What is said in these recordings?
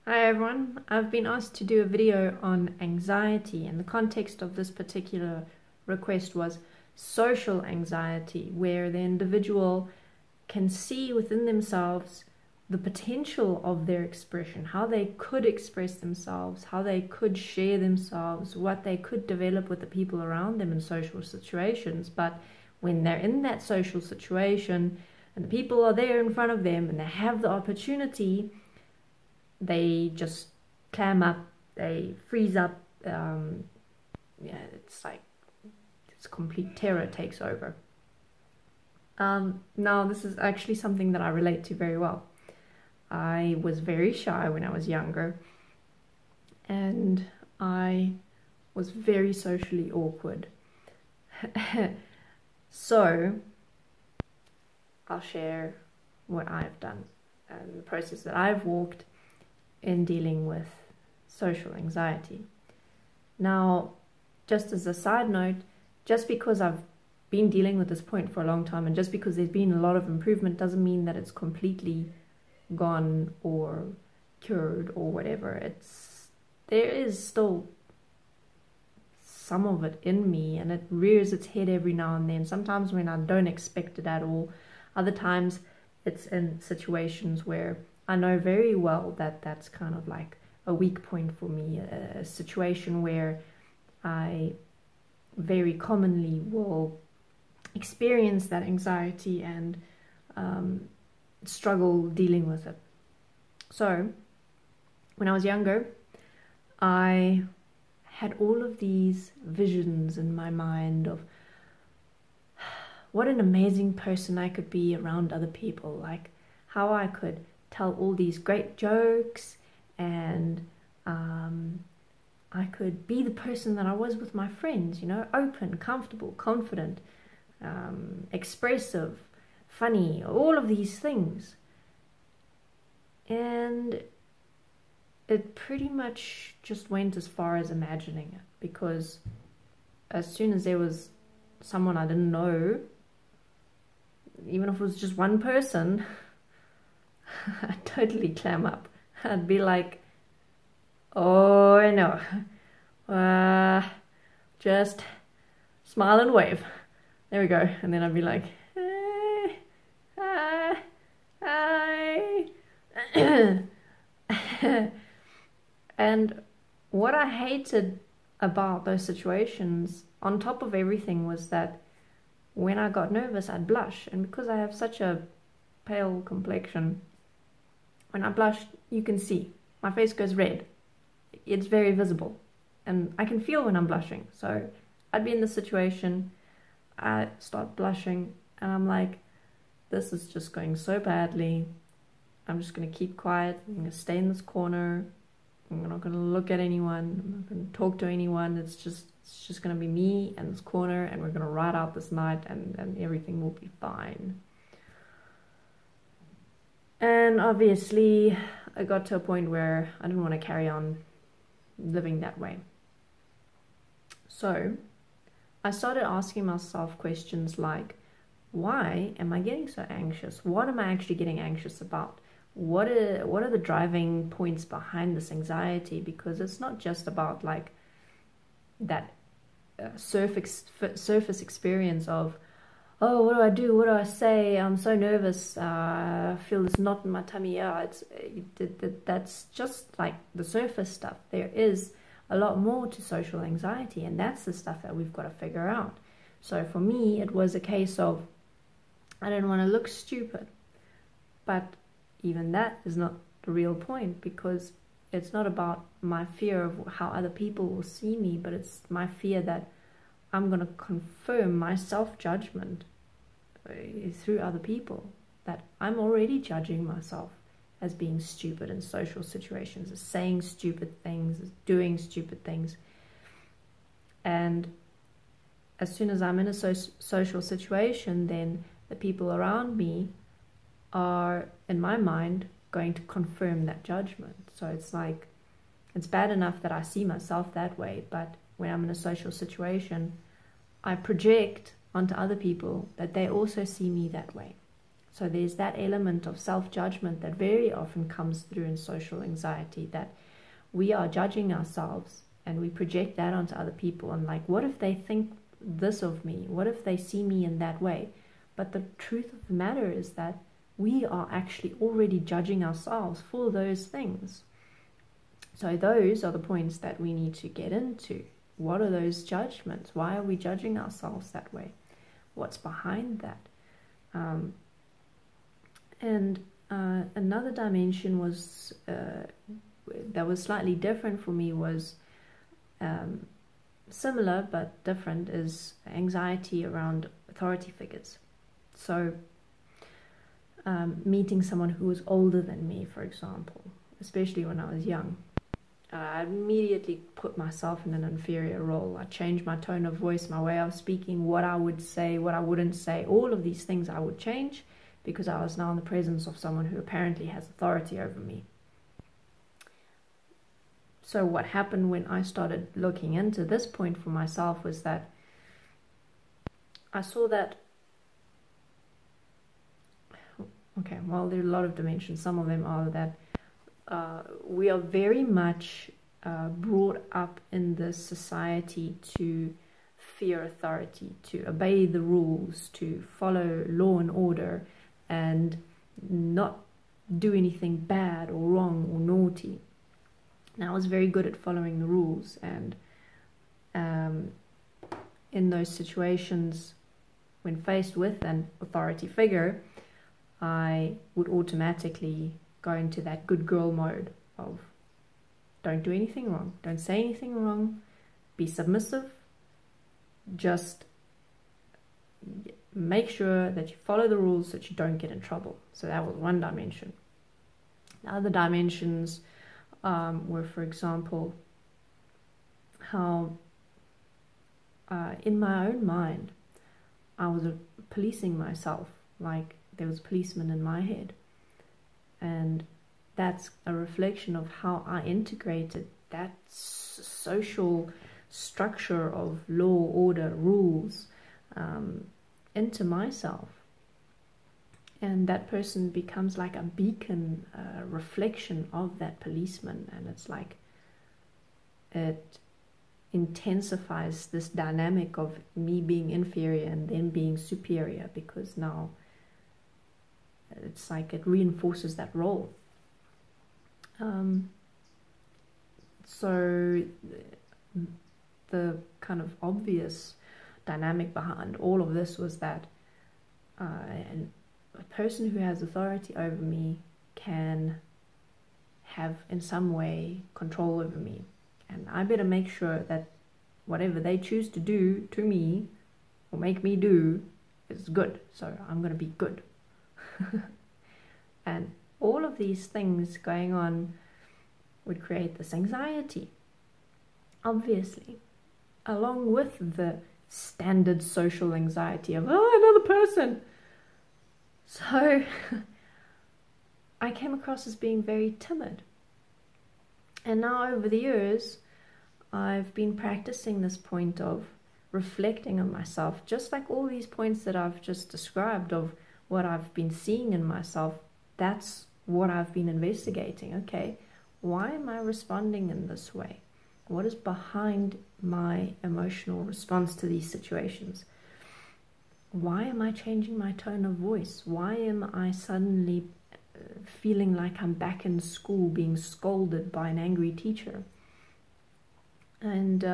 Hi everyone, I've been asked to do a video on anxiety, and the context of this particular request was social anxiety, where the individual can see within themselves the potential of their expression, how they could express themselves, how they could share themselves, what they could develop with the people around them in social situations. But when they're in that social situation and the people are there in front of them and they have the opportunity, they just clam up, they freeze up. It's like it's complete terror takes over. Now this is actually something that I relate to very well. I was very shy when I was younger, and I was very socially awkward. So I'll share what I've done and the process that I've walked in dealing with social anxiety. Now, just as a side note, just because I've been dealing with this point for a long time and just because there's been a lot of improvement doesn't mean that it's completely gone or cured or whatever. There is still some of it in me, and it rears its head every now and then, sometimes when I don't expect it at all. Other times it's in situations where I know very well that that's kind of like a weak point for me, a situation where I very commonly will experience that anxiety and struggle dealing with it. So when I was younger, I had all of these visions in my mind of what an amazing person I could be around other people, like how I could tell all these great jokes, and I could be the person that I was with my friends, open, comfortable, confident, expressive, funny, all of these things. And it pretty much just went as far as imagining it, because as soon as there was someone I didn't know, even if it was just one person, I'd totally clam up. I'd be like, oh no, just smile and wave. There we go. And then I'd be like, hey, hi. And what I hated about those situations, on top of everything, was that when I got nervous, I'd blush. And because I have such a pale complexion, when I blush, you can see my face goes red. It's very visible, and I can feel when I'm blushing. So I'd be in this situation, I start blushing, and I'm like, this is just going so badly. I'm just going to keep quiet. I'm going to stay in this corner. I'm not going to look at anyone. I'm not going to talk to anyone. It's just going to be me and this corner, and we're going to ride out this night, and everything will be fine. And obviously, I got to a point where I didn't want to carry on living that way. So I started asking myself questions like, why am I getting so anxious? What am I actually getting anxious about? What are the driving points behind this anxiety? Because it's not just about like that surface experience of, oh, what do I do? What do I say? I'm so nervous. I feel this knot in my tummy. Yeah, that's just like the surface stuff. There is a lot more to social anxiety, and that's the stuff that we've got to figure out. So for me, it was a case of I didn't want to look stupid, but even that is not the real point, because it's not about my fear of how other people will see me, but it's my fear that I'm going to confirm my self-judgment through other people, that I'm already judging myself as being stupid in social situations, as saying stupid things, as doing stupid things. And as soon as I'm in a social situation, then the people around me are, in my mind, going to confirm that judgment. So it's like, it's bad enough that I see myself that way, but when I'm in a social situation, I project onto other people that they also see me that way. So there's that element of self-judgment that very often comes through in social anxiety, that we are judging ourselves and we project that onto other people. And like, what if they think this of me? What if they see me in that way? But the truth of the matter is that we are actually already judging ourselves for those things. So those are the points that we need to get into. What are those judgments? Why are we judging ourselves that way? What's behind that? Another dimension was that was slightly different for me, was similar but different, is anxiety around authority figures. So meeting someone who was older than me, for example, especially when I was young, I immediately put myself in an inferior role. I changed my tone of voice, my way of speaking, what I would say, what I wouldn't say. All of these things I would change because I was now in the presence of someone who apparently has authority over me. So what happened when I started looking into this point for myself was that I saw that, okay, well, there are a lot of dimensions. Some of them are that we are very much brought up in this society to fear authority, to obey the rules, to follow law and order, and not do anything bad or wrong or naughty. Now, I was very good at following the rules, and in those situations, when faced with an authority figure, I would automatically go into that good girl mode of don't do anything wrong, don't say anything wrong, be submissive, just make sure that you follow the rules so that you don't get in trouble. So that was one dimension. The other dimensions were, for example, how in my own mind I was policing myself, like there was a policeman in my head. And that's a reflection of how I integrated that social structure of law, order, rules into myself. And that person becomes like a beacon, a reflection of that policeman. And it's like it intensifies this dynamic of me being inferior and them being superior, because now it's like it reinforces that role. So the kind of obvious dynamic behind all of this was that a person who has authority over me can have in some way control over me, and I better make sure that whatever they choose to do to me or make me do is good, so I'm going to be good. And all of these things going on would create this anxiety, obviously, along with the standard social anxiety of, oh, another person. So I came across as being very timid. And now over the years, I've been practicing this point of reflecting on myself, just like all these points that I've just described of what I've been seeing in myself. That's what I've been investigating. Okay, why am I responding in this way? What is behind my emotional response to these situations? Why am I changing my tone of voice? Why am I suddenly feeling like I'm back in school being scolded by an angry teacher? And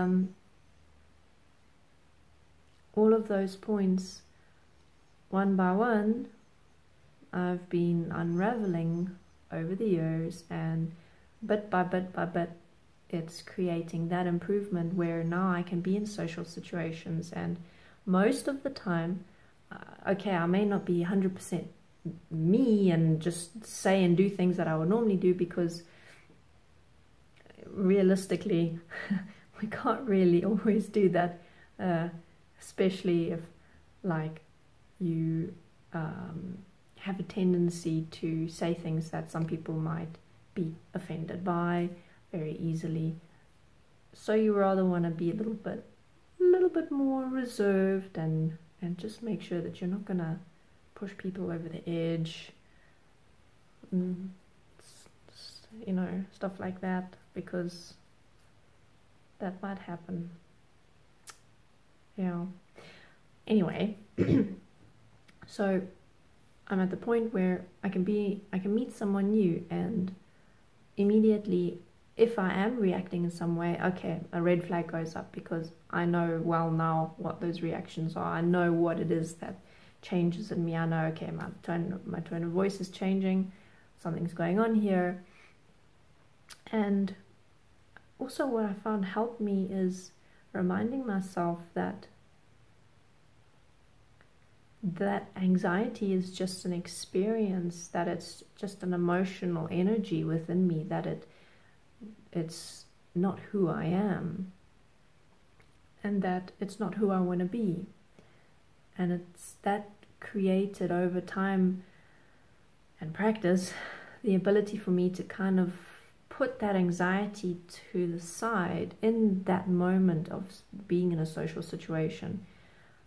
all of those points, one by one, I've been unraveling over the years, and bit by bit by bit, it's creating that improvement where now I can be in social situations, and most of the time, okay, I may not be 100% me and just say and do things that I would normally do, because realistically, we can't really always do that, especially if, like, you have a tendency to say things that some people might be offended by very easily. So you rather want to be a little bit more reserved and just make sure that you're not going to push people over the edge, you know, stuff like that, because that might happen. Yeah. Anyway, so I'm at the point where I can meet someone new, and immediately, if I am reacting in some way, okay, a red flag goes up, because I know well now what those reactions are. I know what it is that changes in me. I know, okay, my tone of voice is changing, something's going on here. And also what I found helped me is reminding myself that anxiety is just an experience, that it's just an emotional energy within me, that it's not who I am, and that it's not who I want to be. And it's that created over time and practice the ability for me to kind of put that anxiety to the side in that moment of being in a social situation.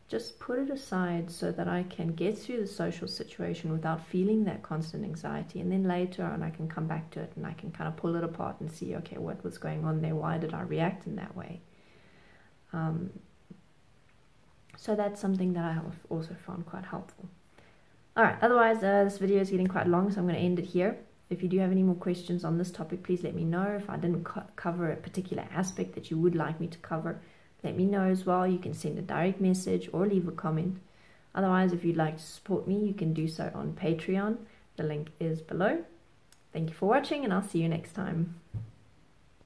Just put it aside so that I can get through the social situation without feeling that constant anxiety. And then later on, I can come back to it and I can kind of pull it apart and see, okay, what was going on there? Why did I react in that way? So that's something that I have also found quite helpful. All right, otherwise, this video is getting quite long, so I'm going to end it here. If you do have any more questions on this topic, please let me know. If I didn't cover a particular aspect that you would like me to cover, let me know as well. You can send a direct message or leave a comment. Otherwise, if you'd like to support me, you can do so on Patreon. The link is below. Thank you for watching, and I'll see you next time.